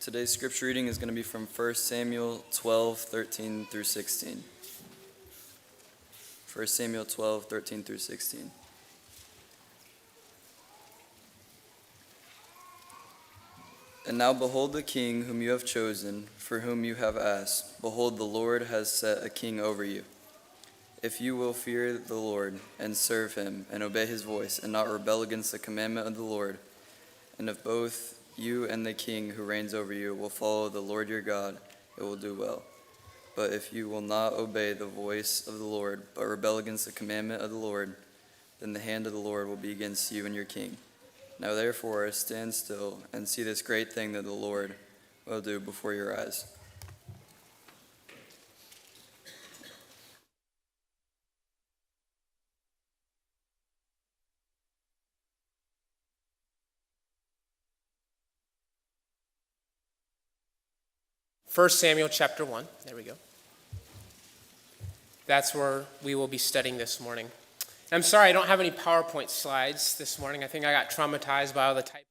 Today's scripture reading is going to be from 1 Samuel 12, 13 through 16. 1 Samuel 12, 13 through 16. And now behold the king whom you have chosen, for whom you have asked. Behold, the Lord has set a king over you. If you will fear the Lord and serve him and obey his voice and not rebel against the commandment of the Lord, and if both you and the king who reigns over you will follow the Lord your God, it will do well. But if you will not obey the voice of the Lord, but rebel against the commandment of the Lord, then the hand of the Lord will be against you and your king. Now therefore stand still and see this great thing that the Lord will do before your eyes. First Samuel chapter 1, there we go. That's where we will be studying this morning. I'm sorry I don't have any PowerPoint slides this morning. I think I got traumatized by all the typing.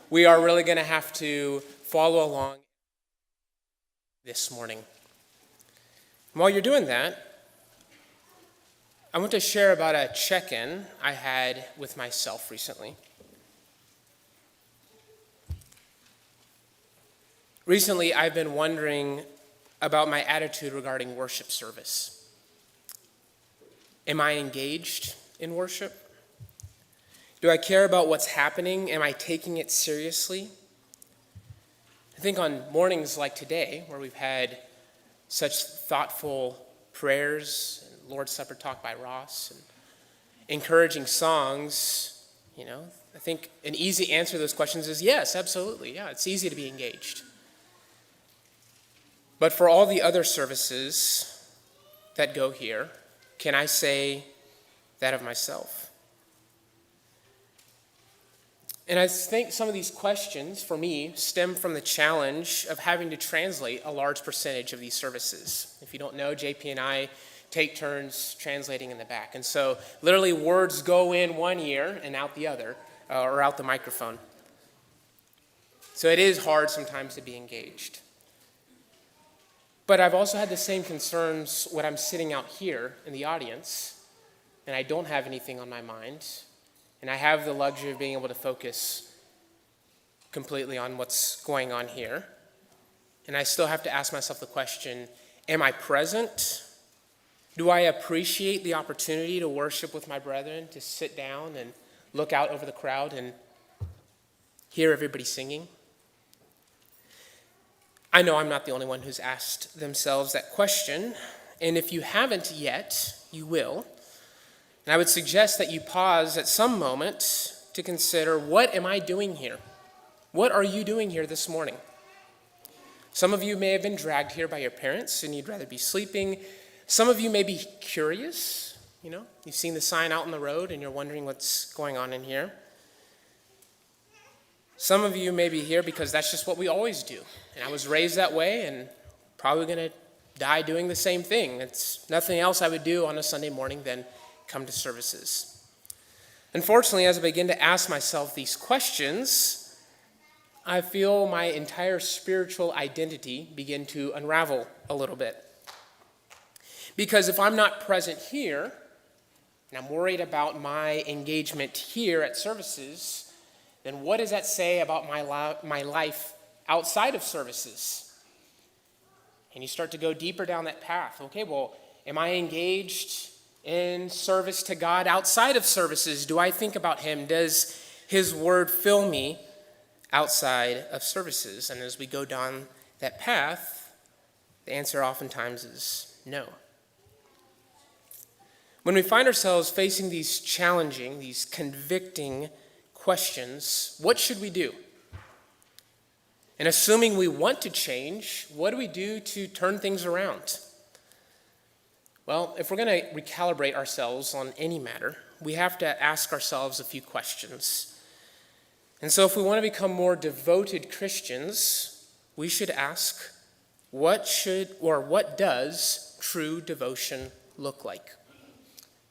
We are really going to have to follow along this morning. And while you're doing that, I want to share about a check-in I had with myself recently. Recently, I've been wondering about my attitude regarding worship service. Am I engaged in worship? Do I care about what's happening? Am I taking it seriously? I think on mornings like today, where we've had such thoughtful prayers, and Lord's Supper talk by Ross, and encouraging songs, I think an easy answer to those questions is yes, absolutely. Yeah, it's easy to be engaged. But for all the other services that go here, can I say that of myself? And I think some of these questions, for me, stem from the challenge of having to translate a large percentage of these services. If you don't know, JP and I take turns translating in the back. And so literally words go in one ear and out the other, or out the microphone. So it is hard sometimes to be engaged. But I've also had the same concerns when I'm sitting out here in the audience and I don't have anything on my mind and I have the luxury of being able to focus completely on what's going on here. And I still have to ask myself the question, am I present? Do I appreciate the opportunity to worship with my brethren, to sit down and look out over the crowd and hear everybody singing? I know I'm not the only one who's asked themselves that question, and if you haven't yet, you will. And I would suggest that you pause at some moment to consider, what am I doing here? What are you doing here this morning? Some of you may have been dragged here by your parents and you'd rather be sleeping. Some of you may be curious, you've seen the sign out on the road and you're wondering what's going on in here. Some of you may be here because that's just what we always do. And I was raised that way and probably going to die doing the same thing. It's nothing else I would do on a Sunday morning than come to services. Unfortunately, as I begin to ask myself these questions, I feel my entire spiritual identity begin to unravel a little bit. Because if I'm not present here, and I'm worried about my engagement here at services, then what does that say about my life outside of services? And you start to go deeper down that path. Okay, well, am I engaged in service to God outside of services? Do I think about him? Does his word fill me outside of services? And as we go down that path, the answer oftentimes is no. When we find ourselves facing these challenging, these convicting questions, what should we do? And assuming we want to change, what do we do to turn things around? Well, if we're going to recalibrate ourselves on any matter, we have to ask ourselves a few questions. And so if we want to become more devoted Christians, we should ask, what does true devotion look like?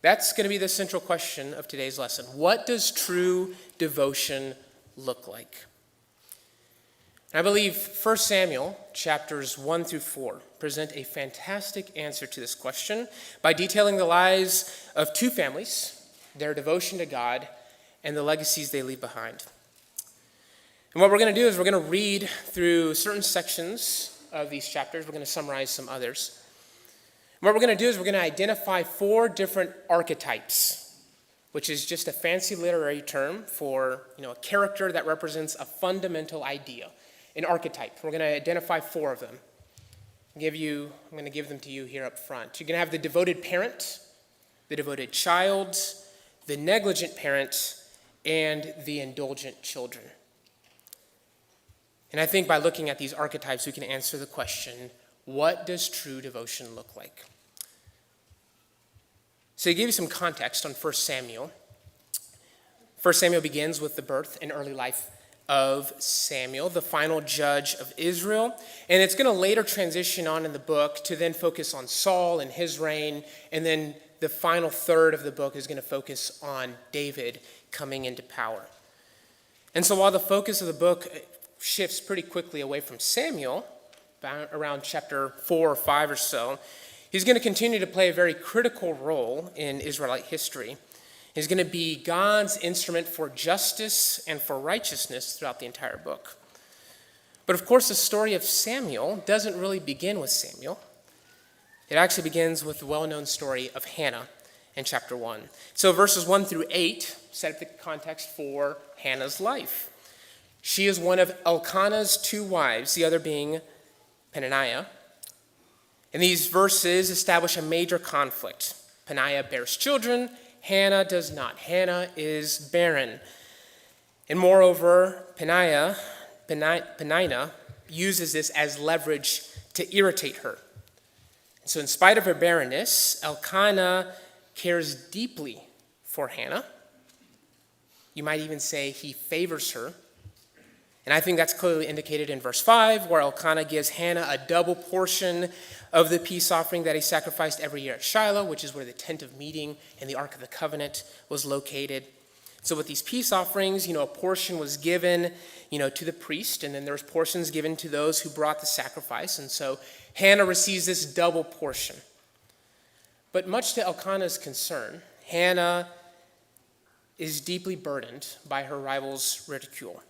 That's going to be the central question of today's lesson. What does true devotion look like? And I believe 1 Samuel chapters 1 through 4 present a fantastic answer to this question by detailing the lives of two families, their devotion to God, and the legacies they leave behind. And what we're going to do is we're going to read through certain sections of these chapters. We're going to summarize some others. And what we're going to do is we're going to identify 4 different archetypes, which is just a fancy literary term for a character that represents a fundamental idea, an archetype. We're going to identify 4 of them. I'm going to give them to you here up front. You're going to have the devoted parent, the devoted child, the negligent parent, and the indulgent children. And I think by looking at these archetypes, we can answer the question, what does true devotion look like? So to give you some context on 1 Samuel, 1 Samuel begins with the birth and early life of Samuel, the final judge of Israel. And it's going to later transition on in the book to then focus on Saul and his reign. And then the final third of the book is going to focus on David coming into power. And so while the focus of the book shifts pretty quickly away from Samuel, around chapter 4 or 5 or so, he's going to continue to play a very critical role in Israelite history. He's going to be God's instrument for justice and for righteousness throughout the entire book. But of course, the story of Samuel doesn't really begin with Samuel. It actually begins with the well-known story of Hannah in chapter 1. So verses 1 through 8 set up the context for Hannah's life. She is one of Elkanah's 2 wives, the other being Peninnah. And these verses establish a major conflict. Peninnah bears children, Hannah does not. Hannah is barren. And moreover, Peninnah uses this as leverage to irritate her. So in spite of her barrenness, Elkanah cares deeply for Hannah. You might even say he favors her. And I think that's clearly indicated in verse 5, where Elkanah gives Hannah a double portion of the peace offering that he sacrificed every year at Shiloh, which is where the tent of meeting and the Ark of the Covenant was located. So with these peace offerings, a portion was given, to the priest, and then there's portions given to those who brought the sacrifice. And so Hannah receives this double portion. But much to Elkanah's concern, Hannah is deeply burdened by her rival's ridicule.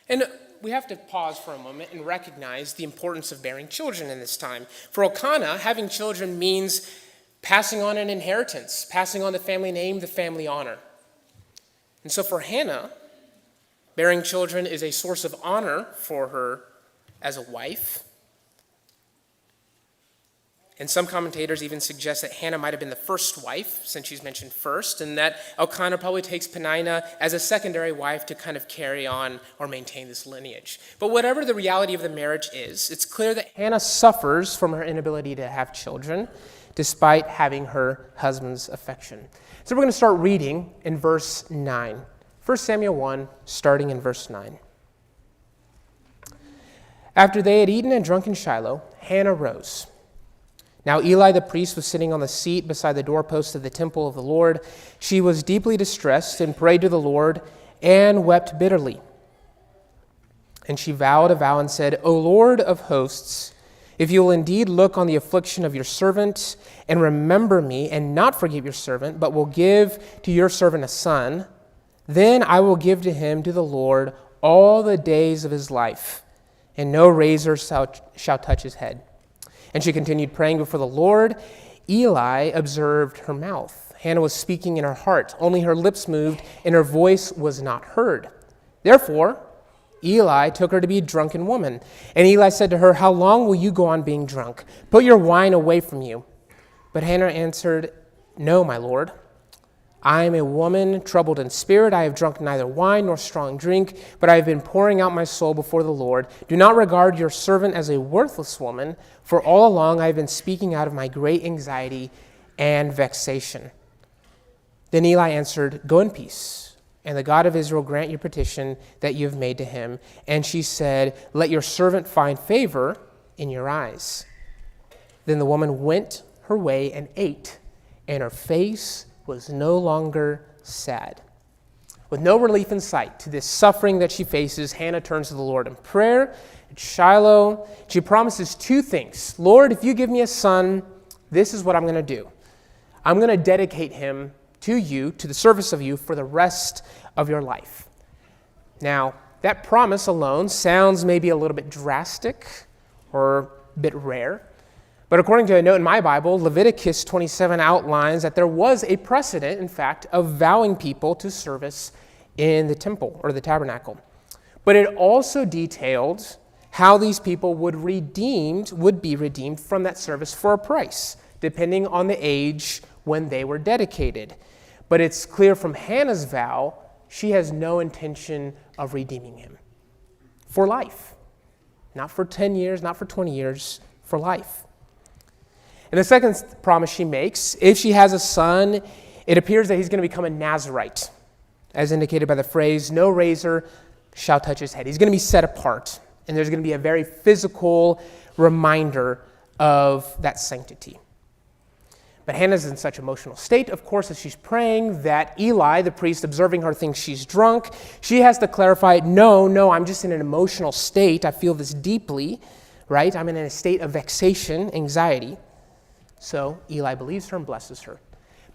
And we have to pause for a moment and recognize the importance of bearing children in this time. For Elkanah, having children means passing on an inheritance, passing on the family name, the family honor. And so for Hannah, bearing children is a source of honor for her as a wife. And some commentators even suggest that Hannah might have been the first wife, since she's mentioned first, and that Elkanah probably takes Peninnah as a secondary wife to kind of carry on or maintain this lineage. But whatever the reality of the marriage is, it's clear that Hannah suffers from her inability to have children, despite having her husband's affection. So we're going to start reading in verse 9. 1 Samuel 1, starting in verse 9. After they had eaten and drunk in Shiloh, Hannah rose. Now Eli the priest was sitting on the seat beside the doorpost of the temple of the Lord. She was deeply distressed and prayed to the Lord and wept bitterly. And she vowed a vow and said, O Lord of hosts, if you will indeed look on the affliction of your servant and remember me and not forget your servant, but will give to your servant a son, then I will give to him to the Lord all the days of his life, and no razor shall touch his head. And she continued praying before the Lord. Eli observed her mouth. Hannah was speaking in her heart. Only her lips moved, and her voice was not heard. Therefore, Eli took her to be a drunken woman. And Eli said to her, How long will you go on being drunk? Put your wine away from you. But Hannah answered, No, my Lord. I am a woman troubled in spirit. I have drunk neither wine nor strong drink, but I have been pouring out my soul before the Lord. Do not regard your servant as a worthless woman, for all along I have been speaking out of my great anxiety and vexation. Then Eli answered, Go in peace, and the God of Israel grant your petition that you have made to him. And she said, Let your servant find favor in your eyes. Then the woman went her way and ate, and her face was no longer sad. With no relief in sight to this suffering that she faces, Hannah turns to the Lord in prayer. At Shiloh, she promises two things. Lord, if you give me a son, this is what I'm going to do. I'm going to dedicate him to you, to the service of you, for the rest of your life. Now, that promise alone sounds maybe a little bit drastic or a bit rare. But according to a note in my Bible, Leviticus 27 outlines that there was a precedent, in fact, of vowing people to service in the temple or the tabernacle. But it also detailed how these people would be redeemed from that service for a price, depending on the age when they were dedicated. But it's clear from Hannah's vow, she has no intention of redeeming him for life. Not for 10 years, not for 20 years, for life. And the second promise she makes, if she has a son, it appears that he's going to become a Nazirite, as indicated by the phrase, no razor shall touch his head. He's going to be set apart, and there's going to be a very physical reminder of that sanctity. But Hannah's in such emotional state, of course, as she's praying, that Eli, the priest, observing her, thinks she's drunk. She has to clarify, no, I'm just in an emotional state. I feel this deeply, right? I'm in a state of vexation, anxiety. So Eli believes her and blesses her.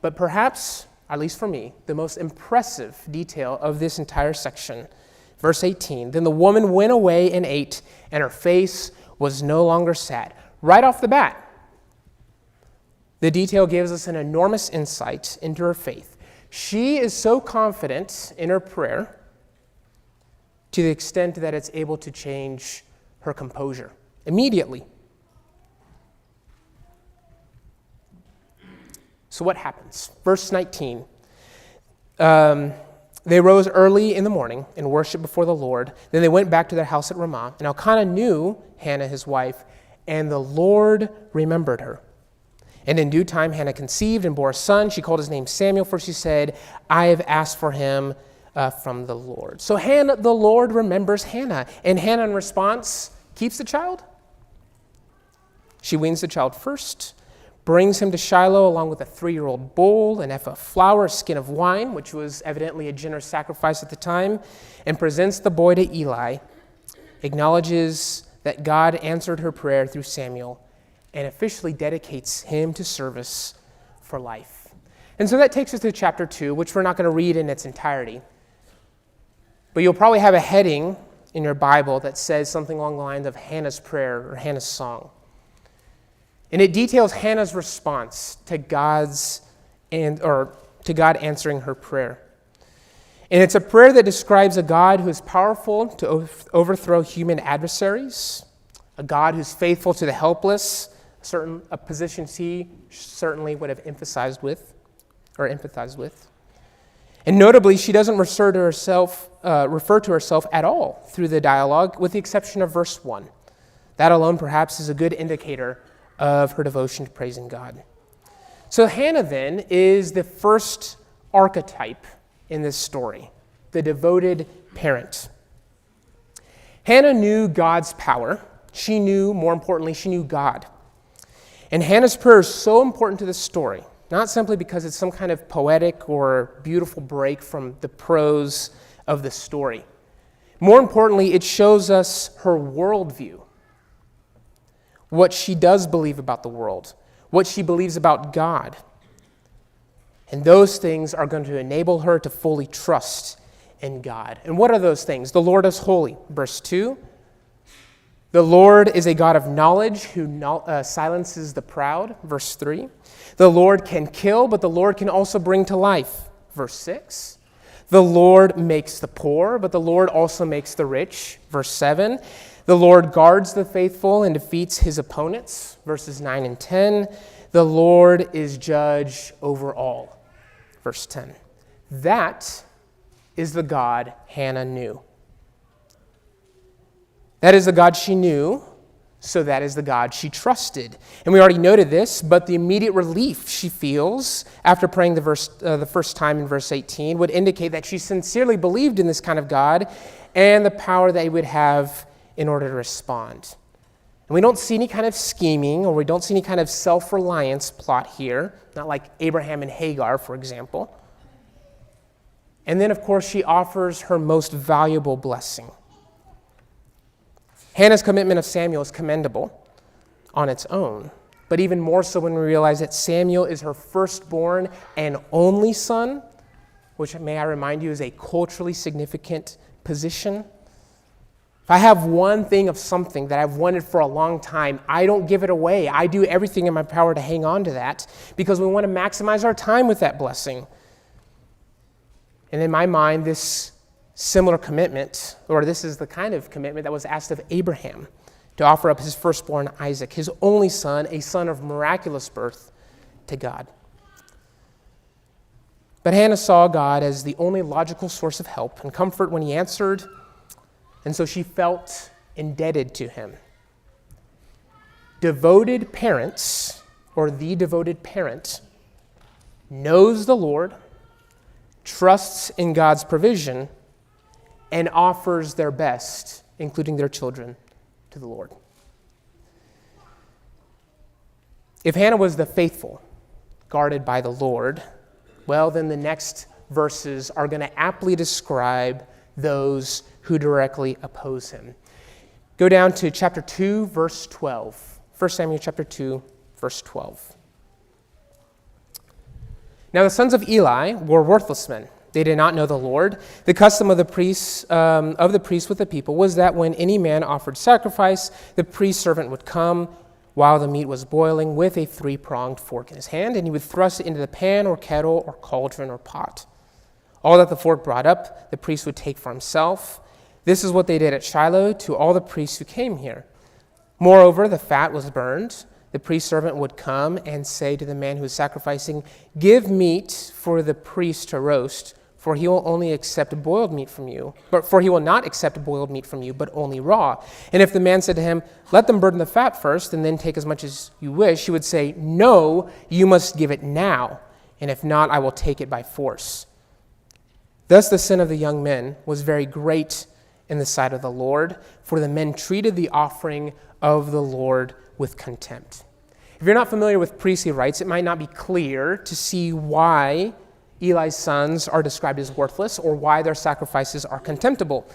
But perhaps, at least for me, the most impressive detail of this entire section, verse 18, then the woman went away and ate, and her face was no longer sad. Right off the bat, the detail gives us an enormous insight into her faith. She is so confident in her prayer to the extent that it's able to change her composure immediately. So what happens? Verse 19. They rose early in the morning and worshiped before the Lord. Then they went back to their house at Ramah. And Elkanah knew Hannah, his wife, and the Lord remembered her. And in due time, Hannah conceived and bore a son. She called his name Samuel, for she said, I have asked for him from the Lord. So Hannah, the Lord remembers Hannah. And Hannah, in response, keeps the child. She weans the child first, brings him to Shiloh along with a 3-year-old bull, an ephah of flour, a skin of wine, which was evidently a generous sacrifice at the time, and presents the boy to Eli, acknowledges that God answered her prayer through Samuel, and officially dedicates him to service for life. And so that takes us to chapter 2, which we're not going to read in its entirety. But you'll probably have a heading in your Bible that says something along the lines of Hannah's prayer or Hannah's song. And it details Hannah's response to God answering her prayer. And it's a prayer that describes a God who is powerful to overthrow human adversaries, a God who's faithful to the helpless, a position he certainly would have empathized with. And notably, she doesn't refer to herself at all through the dialogue, with the exception of verse 1. That alone, perhaps, is a good indicator of her devotion to praising God. So Hannah, then, is the first archetype in this story, the devoted parent. Hannah knew God's power. More importantly, she knew God. And Hannah's prayer is so important to this story, not simply because it's some kind of poetic or beautiful break from the prose of the story. More importantly, it shows us her worldview, what she does believe about the world, what she believes about God. And those things are going to enable her to fully trust in God. And what are those things? The Lord is holy, verse 2. The Lord is a God of knowledge who silences the proud, verse 3. The Lord can kill, but the Lord can also bring to life, verse 6. The Lord makes the poor, but the Lord also makes the rich, verse 7. The Lord guards the faithful and defeats his opponents, verses 9 and 10. The Lord is judge over all, verse 10. That is the God Hannah knew. That is the God she knew, so that is the God she trusted. And we already noted this, but the immediate relief she feels after praying the first time in verse 18 would indicate that she sincerely believed in this kind of God and the power that he would have in order to respond. And we don't see any kind of scheming, or we don't see any kind of self-reliance plot here, not like Abraham and Hagar, for example. And then, of course, she offers her most valuable blessing. Hannah's commitment of Samuel is commendable on its own, but even more so when we realize that Samuel is her firstborn and only son, which, may I remind you, is a culturally significant position. If I have one thing of something that I've wanted for a long time, I don't give it away. I do everything in my power to hang on to that because we want to maximize our time with that blessing. And in my mind, this similar commitment, or this is the kind of commitment that was asked of Abraham to offer up his firstborn Isaac, his only son, a son of miraculous birth, to God. But Hannah saw God as the only logical source of help and comfort when he answered, and so she felt indebted to him. Devoted parents, or the devoted parent, knows the Lord, trusts in God's provision, and offers their best, including their children, to the Lord. If Hannah was the faithful, guarded by the Lord, well, then the next verses are going to aptly describe those who directly oppose him. Go down to chapter 2, verse 12. 1 Samuel chapter 2, verse 12. Now the sons of Eli were worthless men. They did not know the Lord. The custom of the priests with the people was that when any man offered sacrifice, the priest servant would come while the meat was boiling with a three-pronged fork in his hand, and he would thrust it into the pan or kettle or cauldron or pot. All that the fork brought up, the priest would take for himself. This is what they did at Shiloh to all the priests who came here. Moreover, the fat was burned. The priest servant would come and say to the man who was sacrificing, "Give meat for the priest to roast, for he will only accept boiled meat from you. For he will not accept boiled meat from you, but only raw." And if the man said to him, "Let them burn the fat first, and then take as much as you wish," he would say, "No, you must give it now, and if not, I will take it by force." Thus the sin of the young men was very great in the sight of the Lord, for the men treated the offering of the Lord with contempt. If you're not familiar with priestly rites, it might not be clear to see why Eli's sons are described as worthless or why their sacrifices are contemptible.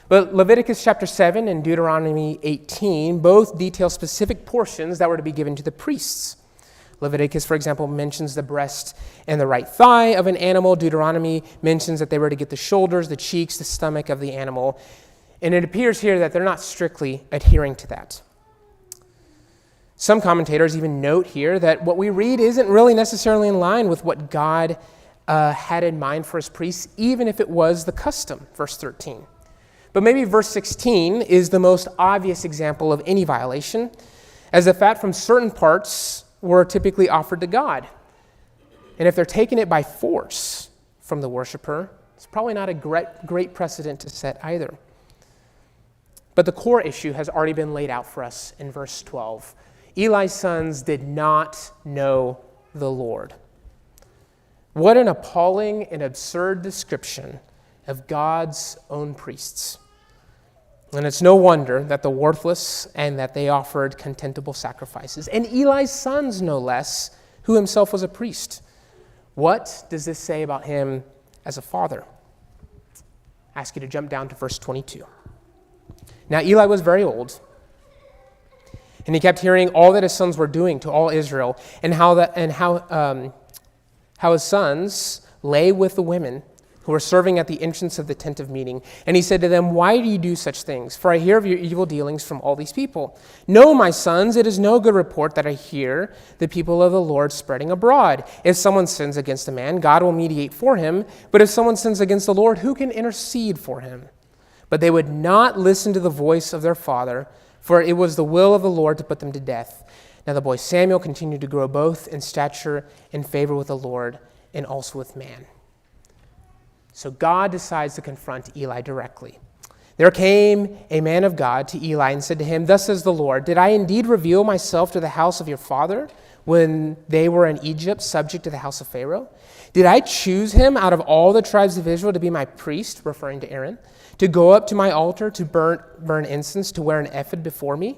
But Leviticus chapter 7 and Deuteronomy 18 both detail specific portions that were to be given to the priests. Leviticus, for example, mentions the breast and the right thigh of an animal. Deuteronomy mentions that they were to get the shoulders, the cheeks, the stomach of the animal. And it appears here that they're not strictly adhering to that. Some commentators even note here that what we read isn't really necessarily in line with what God had in mind for his priests, even if it was the custom, verse 13. But maybe verse 16 is the most obvious example of any violation, as the fat from certain parts were typically offered to God. And if they're taking it by force from the worshiper, it's probably not a great precedent to set either. But the core issue has already been laid out for us in verse 12. Eli's sons did not know the Lord. What an appalling and absurd description of God's own priests. And it's no wonder that the worthless and that they offered contemptible sacrifices. And Eli's sons, no less, who himself was a priest. What does this say about him as a father? I ask you to jump down to verse 22. Now Eli was very old, and he kept hearing all that his sons were doing to all Israel, and how his sons lay with the women who were serving at the entrance of the tent of meeting. And he said to them, "Why do you do such things? For I hear of your evil dealings from all these people. No, my sons, it is no good report that I hear the people of the Lord spreading abroad. If someone sins against a man, God will mediate for him. But if someone sins against the Lord, who can intercede for him?" But they would not listen to the voice of their father, for it was the will of the Lord to put them to death. Now the boy Samuel continued to grow both in stature and favor with the Lord and also with man. So God decides to confront Eli directly. There came a man of God to Eli and said to him, "Thus says the Lord, did I indeed reveal myself to the house of your father when they were in Egypt, subject to the house of Pharaoh? Did I choose him out of all the tribes of Israel to be my priest," referring to Aaron, "to go up to my altar, to burn incense, to wear an ephod before me?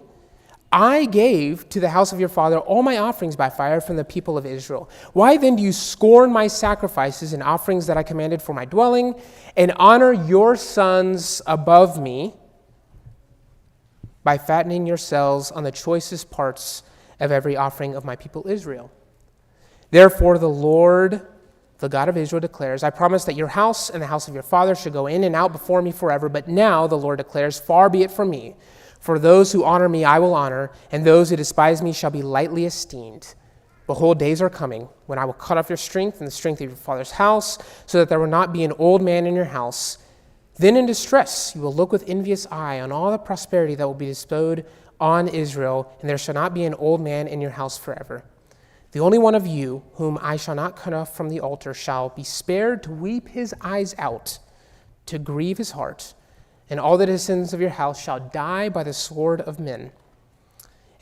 I gave to the house of your father all my offerings by fire from the people of Israel. Why then do you scorn my sacrifices and offerings that I commanded for my dwelling, and honor your sons above me by fattening yourselves on the choicest parts of every offering of my people Israel? Therefore the Lord, the God of Israel, declares, I promise that your house and the house of your father should go in and out before me forever. But now the Lord declares, far be it from me. For those who honor me I will honor, and those who despise me shall be lightly esteemed. Behold, days are coming when I will cut off your strength and the strength of your father's house, so that there will not be an old man in your house. Then in distress you will look with envious eye on all the prosperity that will be bestowed on Israel, and there shall not be an old man in your house forever. The only one of you whom I shall not cut off from the altar shall be spared to weep his eyes out, to grieve his heart, and all the descendants of your house shall die by the sword of men.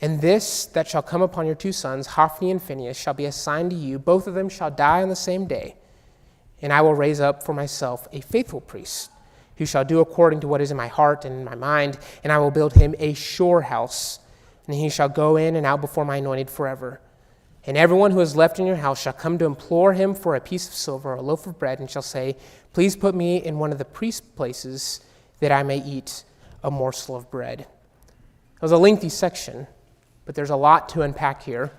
And this that shall come upon your two sons, Hophni and Phinehas, shall be a sign to you. Both of them shall die on the same day. And I will raise up for myself a faithful priest, who shall do according to what is in my heart and in my mind, and I will build him a sure house, and he shall go in and out before my anointed forever. And everyone who is left in your house shall come to implore him for a piece of silver or a loaf of bread, and shall say, please put me in one of the priest places, that I may eat a morsel of bread. It was a lengthy section, but there's a lot to unpack here.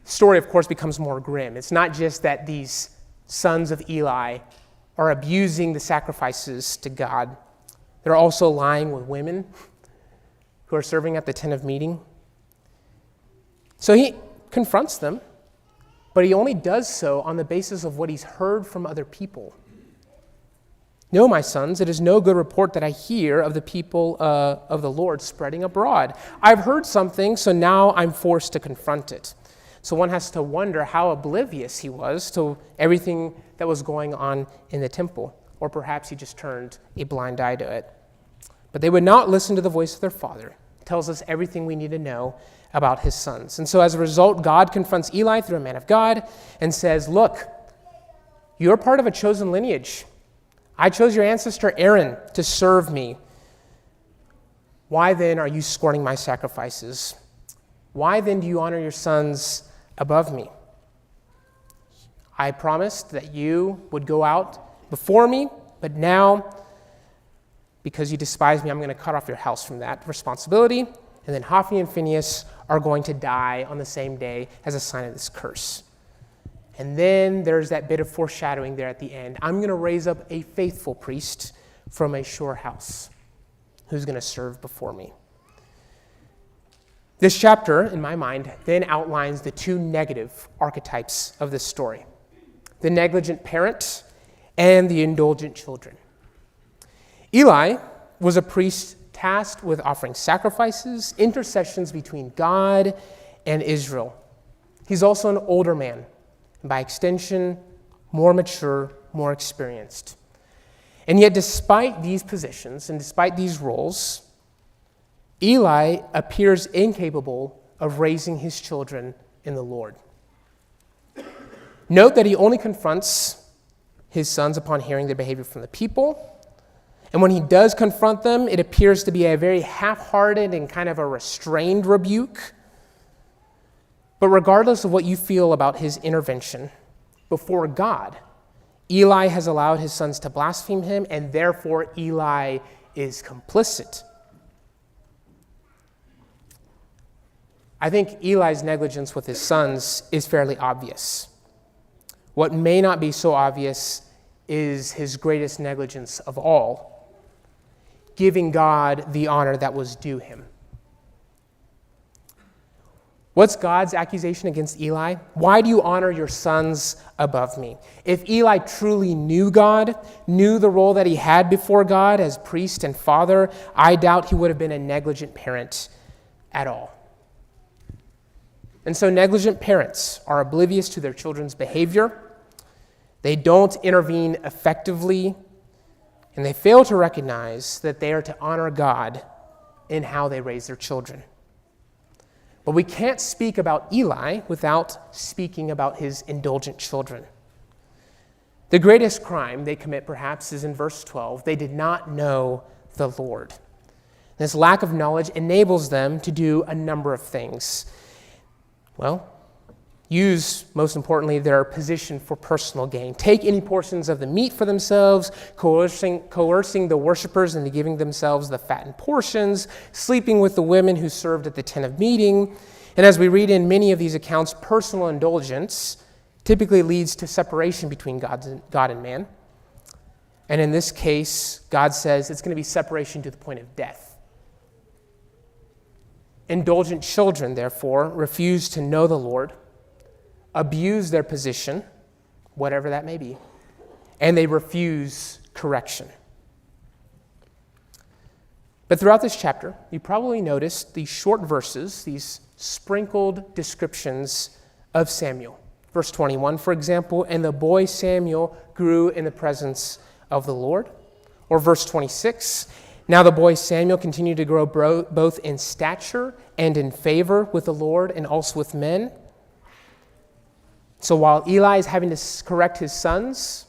The story, of course, becomes more grim. It's not just that these sons of Eli are abusing the sacrifices to God. They're also lying with women who are serving at the tent of meeting. So he confronts them, but he only does so on the basis of what he's heard from other people. No, my sons, it is no good report that I hear of the people of the Lord spreading abroad. I've heard something, so now I'm forced to confront it. So one has to wonder how oblivious he was to everything that was going on in the temple, or perhaps he just turned a blind eye to it. But they would not listen to the voice of their father. It tells us everything we need to know about his sons. And so as a result, God confronts Eli through a man of God and says, look, you're part of a chosen lineage. I chose your ancestor Aaron to serve me. Why then are you scorning my sacrifices? Why then do you honor your sons above me? I promised that you would go out before me, but now, because you despise me, I'm going to cut off your house from that responsibility. And then Hophni and Phinehas are going to die on the same day as a sign of this curse. And then there's that bit of foreshadowing there at the end. I'm going to raise up a faithful priest from a sure house who's going to serve before me. This chapter, in my mind, then outlines the two negative archetypes of this story: the negligent parent and the indulgent children. Eli was a priest tasked with offering sacrifices, intercessions between God and Israel. He's also an older man, and by extension, more mature, more experienced. And yet, despite these positions and despite these roles, Eli appears incapable of raising his children in the Lord. Note that he only confronts his sons upon hearing their behavior from the people. And when he does confront them, it appears to be a very half-hearted and kind of a restrained rebuke. But regardless of what you feel about his intervention, before God, Eli has allowed his sons to blaspheme him, and therefore Eli is complicit. I think Eli's negligence with his sons is fairly obvious. What may not be so obvious is his greatest negligence of all, giving God the honor that was due him. What's God's accusation against Eli? Why do you honor your sons above me? If Eli truly knew God, knew the role that he had before God as priest and father, I doubt he would have been a negligent parent at all. And so negligent parents are oblivious to their children's behavior. They don't intervene effectively, and they fail to recognize that they are to honor God in how they raise their children. But we can't speak about Eli without speaking about his indulgent children. The greatest crime they commit, perhaps, is in verse 12. They did not know the Lord. This lack of knowledge enables them to do a number of things. Well, use, most importantly, their position for personal gain. Take any portions of the meat for themselves, coercing the worshipers into giving themselves the fattened portions, sleeping with the women who served at the tent of meeting. And as we read in many of these accounts, personal indulgence typically leads to separation between God and man. And in this case, God says it's going to be separation to the point of death. Indulgent children, therefore, refuse to know the Lord, abuse their position, whatever that may be, and they refuse correction. But throughout this chapter, you probably noticed these short verses, these sprinkled descriptions of Samuel. Verse 21, for example, and the boy Samuel grew in the presence of the Lord. Or verse 26, now the boy Samuel continued to grow both in stature and in favor with the Lord and also with men. So while Eli is having to correct his sons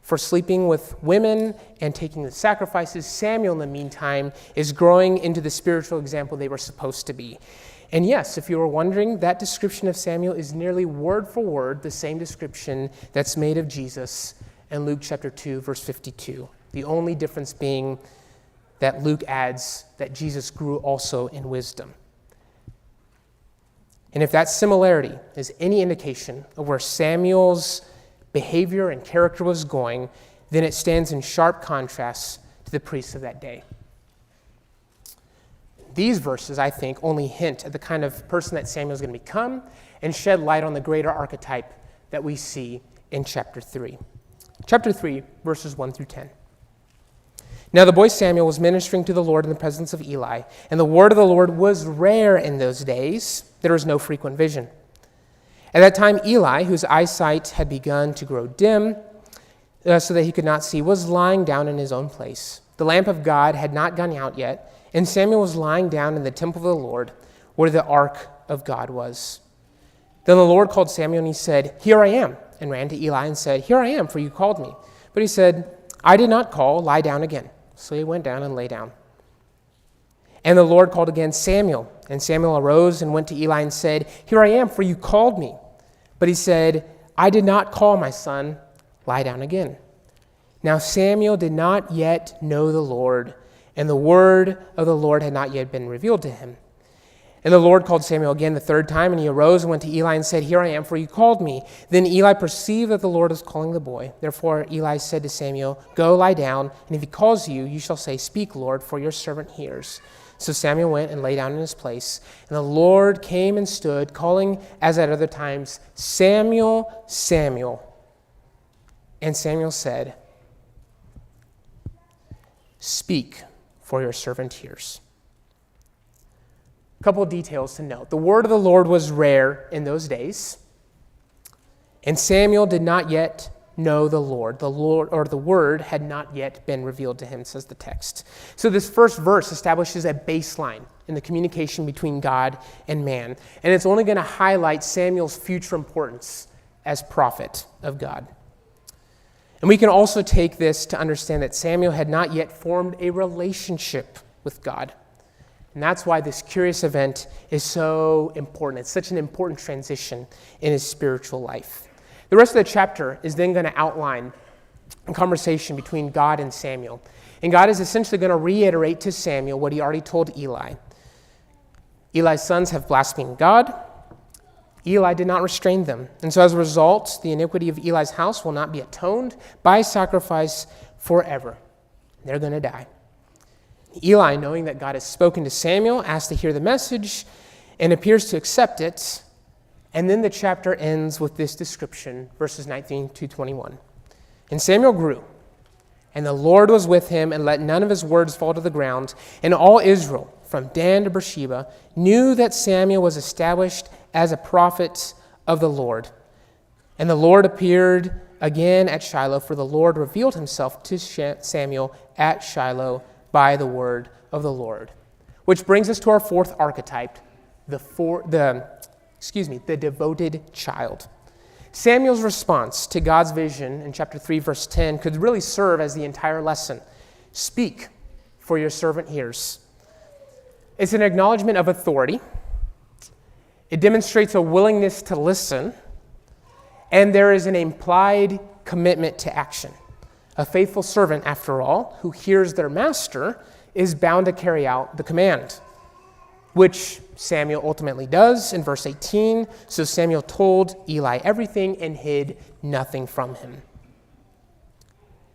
for sleeping with women and taking the sacrifices, Samuel, in the meantime, is growing into the spiritual example they were supposed to be. And yes, if you were wondering, that description of Samuel is nearly word for word the same description that's made of Jesus in Luke chapter 2, verse 52. The only difference being that Luke adds that Jesus grew also in wisdom. And if that similarity is any indication of where Samuel's behavior and character was going, then it stands in sharp contrast to the priests of that day. These verses, I think, only hint at the kind of person that Samuel is going to become and shed light on the greater archetype that we see in chapter 3. Chapter 3, verses 1 through 10. Now the boy Samuel was ministering to the Lord in the presence of Eli, and the word of the Lord was rare in those days. There was no frequent vision. At that time, Eli, whose eyesight had begun to grow dim, so that he could not see, was lying down in his own place. The lamp of God had not gone out yet, and Samuel was lying down in the temple of the Lord, where the ark of God was. Then the Lord called Samuel, and he said, "Here I am," and ran to Eli and said, "Here I am, for you called me." But he said, "I did not call, lie down again." So he went down and lay down. And the Lord called again, "Samuel." And Samuel arose and went to Eli and said, "Here I am, for you called me." But he said, "I did not call, my son, lie down again." Now Samuel did not yet know the Lord, and the word of the Lord had not yet been revealed to him. And the Lord called Samuel again the third time, and he arose and went to Eli and said, "Here I am, for you called me." Then Eli perceived that the Lord was calling the boy. Therefore Eli said to Samuel, "Go lie down, and if he calls you, you shall say, 'Speak, Lord, for your servant hears.'" So Samuel went and lay down in his place. And the Lord came and stood, calling as at other times, "Samuel, Samuel." And Samuel said, "Speak, for your servant hears." A couple of details to note. The word of the Lord was rare in those days, and Samuel did not yet know the Lord. The word had not yet been revealed to him, says the text. So this first verse establishes a baseline in the communication between God and man, and it's only going to highlight Samuel's future importance as prophet of God. And we can also take this to understand that Samuel had not yet formed a relationship with God. And that's why this curious event is so important. It's such an important transition in his spiritual life. The rest of the chapter is then going to outline a conversation between God and Samuel. And God is essentially going to reiterate to Samuel what he already told Eli. Eli's sons have blasphemed God. Eli did not restrain them. And so as a result, the iniquity of Eli's house will not be atoned by sacrifice forever. They're going to die. Eli, knowing that God has spoken to Samuel, asks to hear the message and appears to accept it. And then the chapter ends with this description, verses 19 to 21. And Samuel grew, and the Lord was with him, and let none of his words fall to the ground. And all Israel, from Dan to Beersheba, knew that Samuel was established as a prophet of the Lord. And the Lord appeared again at Shiloh, for the Lord revealed himself to Samuel at Shiloh by the word of the Lord. Which brings us to our fourth archetype, the devoted child. Samuel's response to God's vision in chapter 3, verse 10 could really serve as the entire lesson. Speak, for your servant hears. It's an acknowledgement of authority. It demonstrates a willingness to listen. And there is an implied commitment to action. A faithful servant, after all, who hears their master is bound to carry out the command, which Samuel ultimately does in verse 18. So Samuel told Eli everything and hid nothing from him.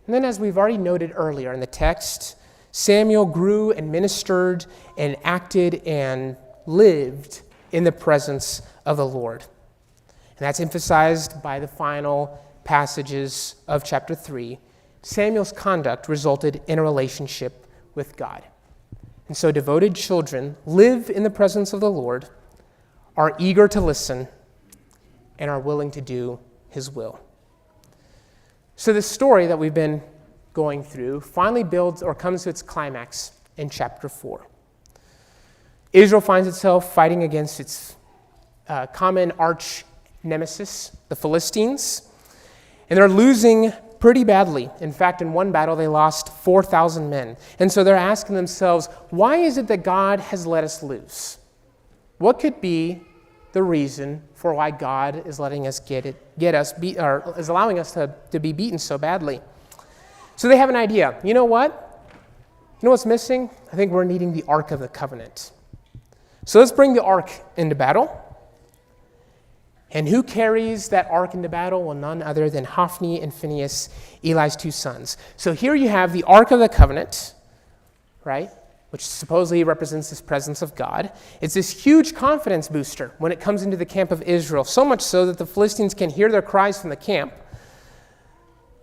And then, as we've already noted earlier in the text, Samuel grew and ministered and acted and lived in the presence of the Lord. And that's emphasized by the final passages of chapter 3. Samuel's conduct resulted in a relationship with God. And so devoted children live in the presence of the Lord, are eager to listen, and are willing to do his will. So the story that we've been going through finally builds or comes to its climax in chapter 4. Israel finds itself fighting against its common arch nemesis, the Philistines, and they're losing pretty badly. In fact, in one battle, they lost 4,000 men. And so they're asking themselves, why is it that God has let us lose? What could be the reason for why God is letting us is allowing us to be beaten so badly? So they have an idea. You know what? You know what's missing? I think we're needing the Ark of the Covenant. So let's bring the Ark into battle. And who carries that ark into battle? Well, none other than Hophni and Phinehas, Eli's two sons. So here you have the Ark of the Covenant, right, which supposedly represents this presence of God. It's this huge confidence booster when it comes into the camp of Israel, so much so that the Philistines can hear their cries from the camp.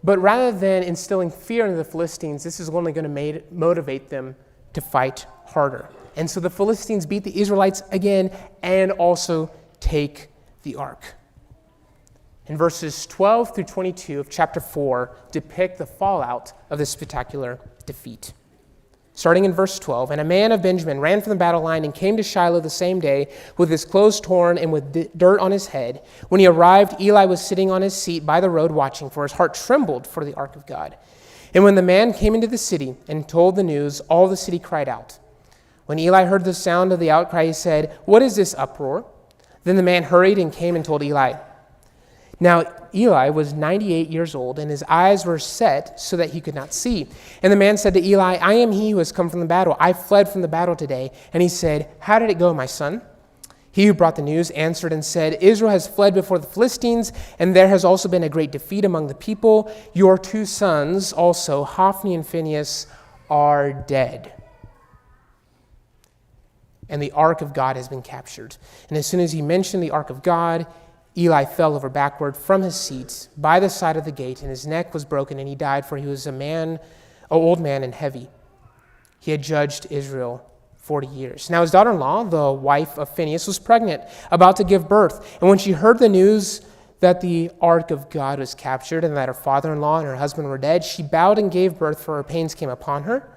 But rather than instilling fear into the Philistines, this is only going to motivate them to fight harder. And so the Philistines beat the Israelites again and also take the ark. And verses 12 through 22 of chapter 4 depict the fallout of this spectacular defeat. Starting in verse 12, and a man of Benjamin ran from the battle line and came to Shiloh the same day with his clothes torn and with dirt on his head. When he arrived, Eli was sitting on his seat by the road watching, for his heart trembled for the ark of God. And when the man came into the city and told the news, all the city cried out. When Eli heard the sound of the outcry, he said, "What is this uproar?" Then the man hurried and came and told Eli. Now Eli was 98 years old, and his eyes were set so that he could not see. And the man said to Eli, "I am he who has come from the battle. I fled from the battle today." And he said, "How did it go, my son?" He who brought the news answered and said, "Israel has fled before the Philistines, and there has also been a great defeat among the people. Your two sons also, Hophni and Phinehas, are dead. And the ark of God has been captured." And as soon as he mentioned the ark of God, Eli fell over backward from his seat by the side of the gate, and his neck was broken, and he died, for he was an old man and heavy. He had judged Israel 40 years. Now his daughter-in-law, the wife of Phinehas, was pregnant, about to give birth. And when she heard the news that the ark of God was captured and that her father-in-law and her husband were dead, she bowed and gave birth, for her pains came upon her.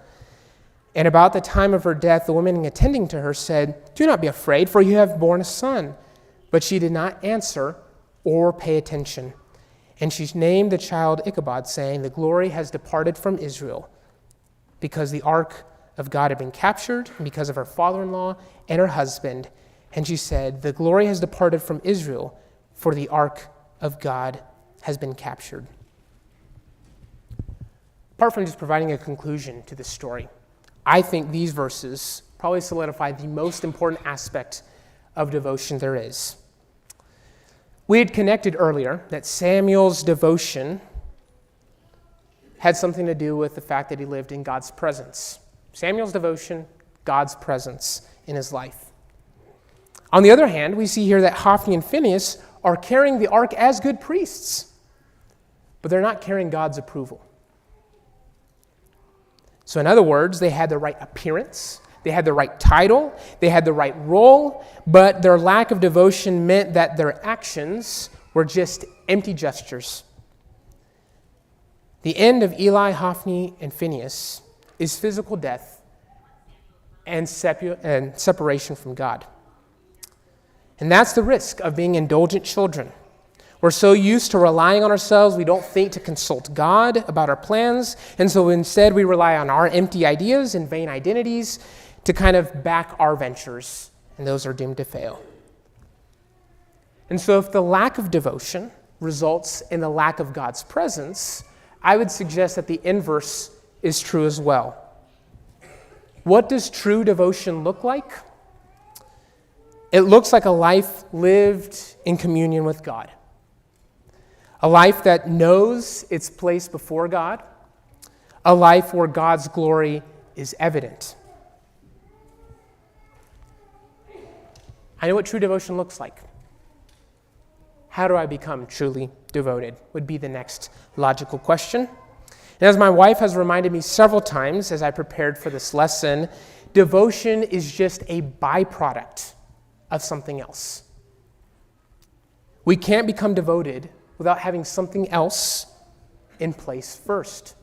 And about the time of her death, the women attending to her said, "Do not be afraid, for you have borne a son." But she did not answer or pay attention. And she named the child Ichabod, saying, "The glory has departed from Israel," because the ark of God had been captured, and because of her father-in-law and her husband. And she said, "The glory has departed from Israel, for the ark of God has been captured." Apart from just providing a conclusion to this story, I think these verses probably solidify the most important aspect of devotion there is. We had connected earlier that Samuel's devotion had something to do with the fact that he lived in God's presence. Samuel's devotion, God's presence in his life. On the other hand, we see here that Hophni and Phinehas are carrying the ark as good priests, but they're not carrying God's approval. So in other words, they had the right appearance, they had the right title, they had the right role, but their lack of devotion meant that their actions were just empty gestures. The end of Eli, Hophni, and Phinehas is physical death and separation from God. And that's the risk of being indulgent children. We're so used to relying on ourselves, we don't think to consult God about our plans, and so instead we rely on our empty ideas and vain identities to kind of back our ventures, and those are doomed to fail. And so if the lack of devotion results in the lack of God's presence, I would suggest that the inverse is true as well. What does true devotion look like? It looks like a life lived in communion with God. A life that knows its place before God. A life where God's glory is evident. I know what true devotion looks like. How do I become truly devoted? Would be the next logical question. And as my wife has reminded me several times as I prepared for this lesson, devotion is just a byproduct of something else. We can't become devoted without having something else in place first.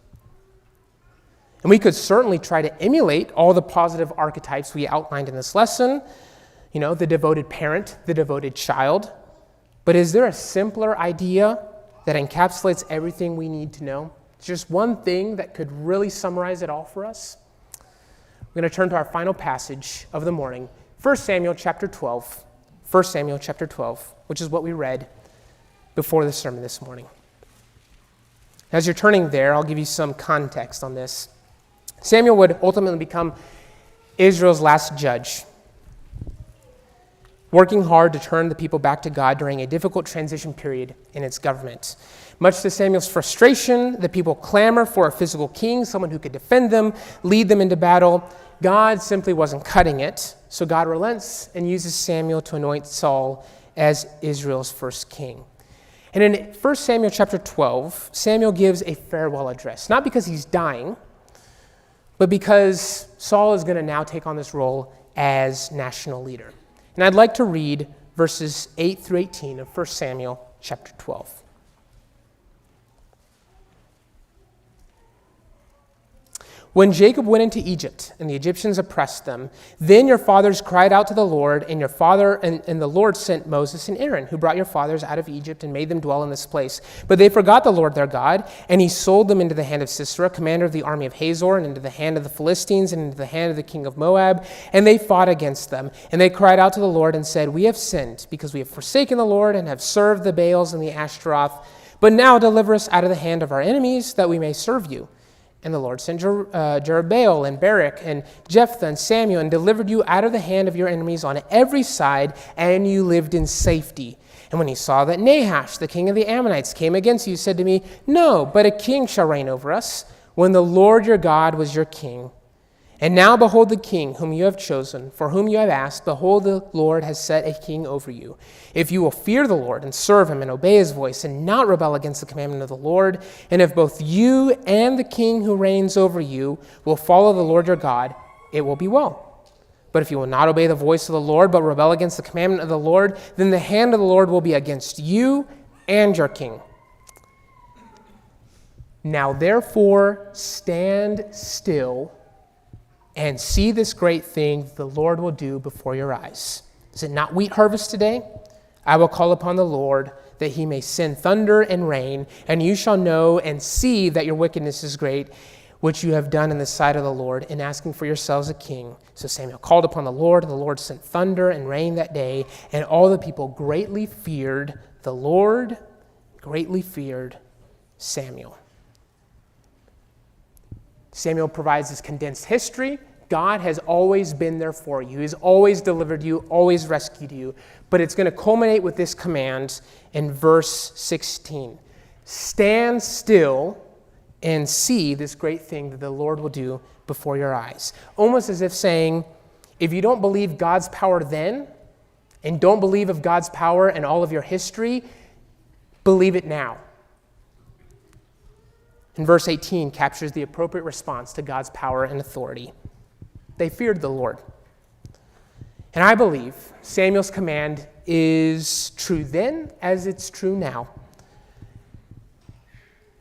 And we could certainly try to emulate all the positive archetypes we outlined in this lesson, the devoted parent, the devoted child. But is there a simpler idea that encapsulates everything we need to know? It's just one thing that could really summarize it all for us. We're going to turn to our final passage of the morning, 1 Samuel chapter 12. 1 Samuel chapter 12, which is what we read before the sermon this morning. As you're turning there, I'll give you some context on this. Samuel would ultimately become Israel's last judge, working hard to turn the people back to God during a difficult transition period in its government. Much to Samuel's frustration, the people clamor for a physical king, someone who could defend them, lead them into battle. God simply wasn't cutting it, so God relents and uses Samuel to anoint Saul as Israel's first king. And in 1 Samuel chapter 12, Samuel gives a farewell address, not because he's dying, but because Saul is going to now take on this role as national leader. And I'd like to read verses 8 through 18 of 1 Samuel chapter 12. When Jacob went into Egypt and the Egyptians oppressed them, then your fathers cried out to the Lord, and the Lord sent Moses and Aaron, who brought your fathers out of Egypt and made them dwell in this place. But they forgot the Lord their God, and he sold them into the hand of Sisera, commander of the army of Hazor, and into the hand of the Philistines, and into the hand of the king of Moab. And they fought against them. And they cried out to the Lord and said, "We have sinned, because we have forsaken the Lord and have served the Baals and the Ashtaroth. But now deliver us out of the hand of our enemies, that we may serve you." And the Lord sent Jerubbaal and Barak and Jephthah and Samuel and delivered you out of the hand of your enemies on every side, and you lived in safety. And when he saw that Nahash, the king of the Ammonites, came against you, he said to me, "No, but a king shall reign over us, when the Lord your God was your king. And now behold the king whom you have chosen, for whom you have asked, behold, the Lord has set a king over you. If you will fear the Lord and serve him and obey his voice and not rebel against the commandment of the Lord, and if both you and the king who reigns over you will follow the Lord your God, it will be well. But if you will not obey the voice of the Lord, but rebel against the commandment of the Lord, then the hand of the Lord will be against you and your king. Now therefore stand still and see this great thing the Lord will do before your eyes. Is it not wheat harvest today? I will call upon the Lord that he may send thunder and rain, and you shall know and see that your wickedness is great, which you have done in the sight of the Lord, in asking for yourselves a king." So Samuel called upon the Lord, and the Lord sent thunder and rain that day, and all the people greatly feared the Lord, greatly feared Samuel. Samuel provides this condensed history. God has always been there for you. He's always delivered you, always rescued you. But it's going to culminate with this command in verse 16. Stand still and see this great thing that the Lord will do before your eyes. Almost as if saying, if you don't believe God's power then, and don't believe of God's power and all of your history, believe it now. And verse 18 captures the appropriate response to God's power and authority. They feared the Lord. And I believe Samuel's command is true then as it's true now.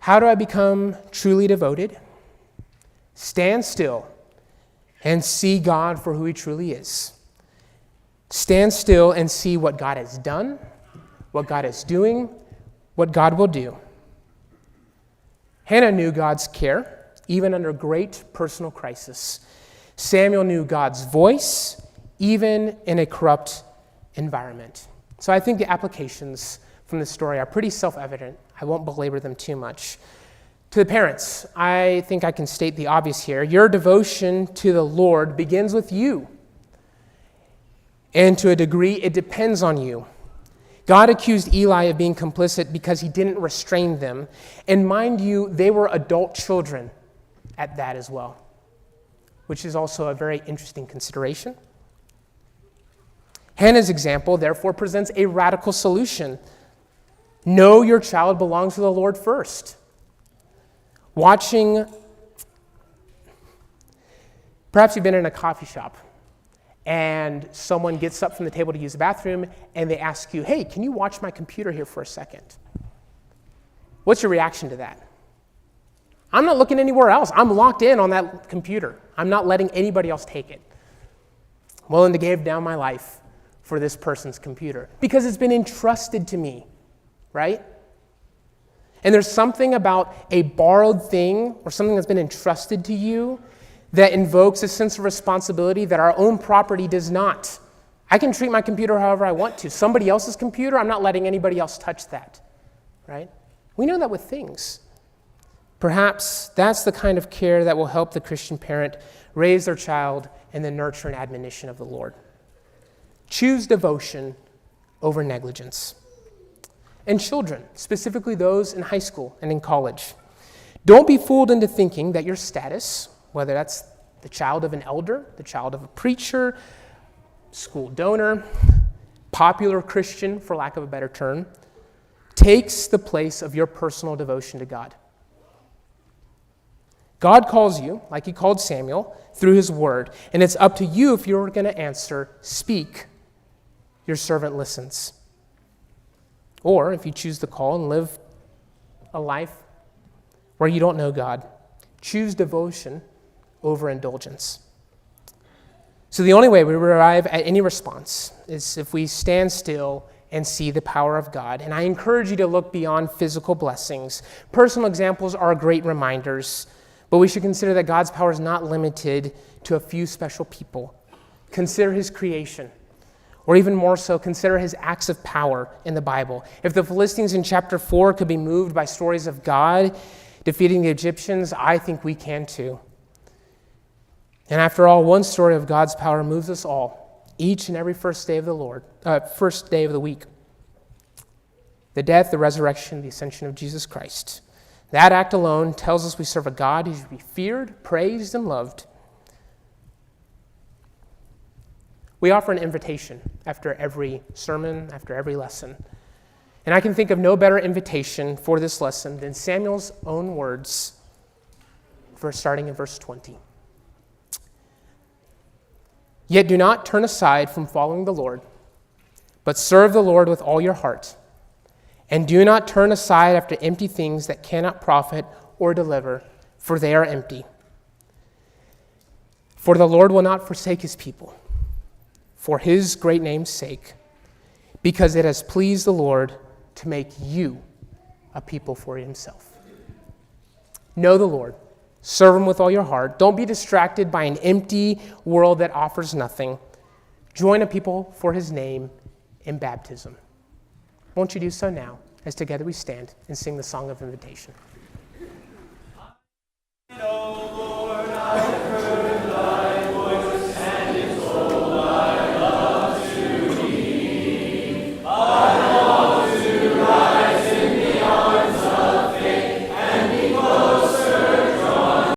How do I become truly devoted? Stand still and see God for who he truly is. Stand still and see what God has done, what God is doing, what God will do. Hannah knew God's care, even under great personal crisis. Samuel knew God's voice, even in a corrupt environment. So I think the applications from this story are pretty self-evident. I won't belabor them too much. To the parents, I think I can state the obvious here. Your devotion to the Lord begins with you. And to a degree, it depends on you. God accused Eli of being complicit because he didn't restrain them. And mind you, they were adult children at that as well, which is also a very interesting consideration. Hannah's example, therefore, presents a radical solution. Know your child belongs to the Lord first. Perhaps you've been in a coffee shop and someone gets up from the table to use the bathroom and they ask you, hey, can you watch my computer here for a second? What's your reaction to that? I'm not looking anywhere else. I'm locked in on that computer. I'm not letting anybody else take it. I'm willing to give down my life for this person's computer because it's been entrusted to me, right? And there's something about a borrowed thing or something that's been entrusted to you that invokes a sense of responsibility that our own property does not. I can treat my computer however I want to. Somebody else's computer, I'm not letting anybody else touch that, right? We know that with things. Perhaps that's the kind of care that will help the Christian parent raise their child in the nurture and admonition of the Lord. Choose devotion over negligence. And children, specifically those in high school and in college, don't be fooled into thinking that your status, whether that's the child of an elder, the child of a preacher, school donor, popular Christian, for lack of a better term, takes the place of your personal devotion to God. God calls you, like he called Samuel, through his word, and it's up to you if you're going to answer, speak, your servant listens. Or if you choose the call and live a life where you don't know God, choose devotion over indulgence. So the only way we arrive at any response is if we stand still and see the power of God. And I encourage you to look beyond physical blessings. Personal examples are great reminders, but we should consider that God's power is not limited to a few special people. Consider his creation. Or even more so, consider his acts of power in the Bible. If the Philistines in chapter 4 could be moved by stories of God defeating the Egyptians, I think we can too. And after all, one story of God's power moves us all, each and every first day of the week. The death, the resurrection, the ascension of Jesus Christ. That act alone tells us we serve a God who should be feared, praised, and loved. We offer an invitation after every sermon, after every lesson. And I can think of no better invitation for this lesson than Samuel's own words, starting in verse 20. Yet do not turn aside from following the Lord, but serve the Lord with all your heart. And do not turn aside after empty things that cannot profit or deliver, for they are empty. For the Lord will not forsake his people, for his great name's sake, because it has pleased the Lord to make you a people for himself. Know the Lord. Serve him with all your heart. Don't be distracted by an empty world that offers nothing. Join a people for his name in baptism. Won't you do so now, as together we stand and sing the song of invitation?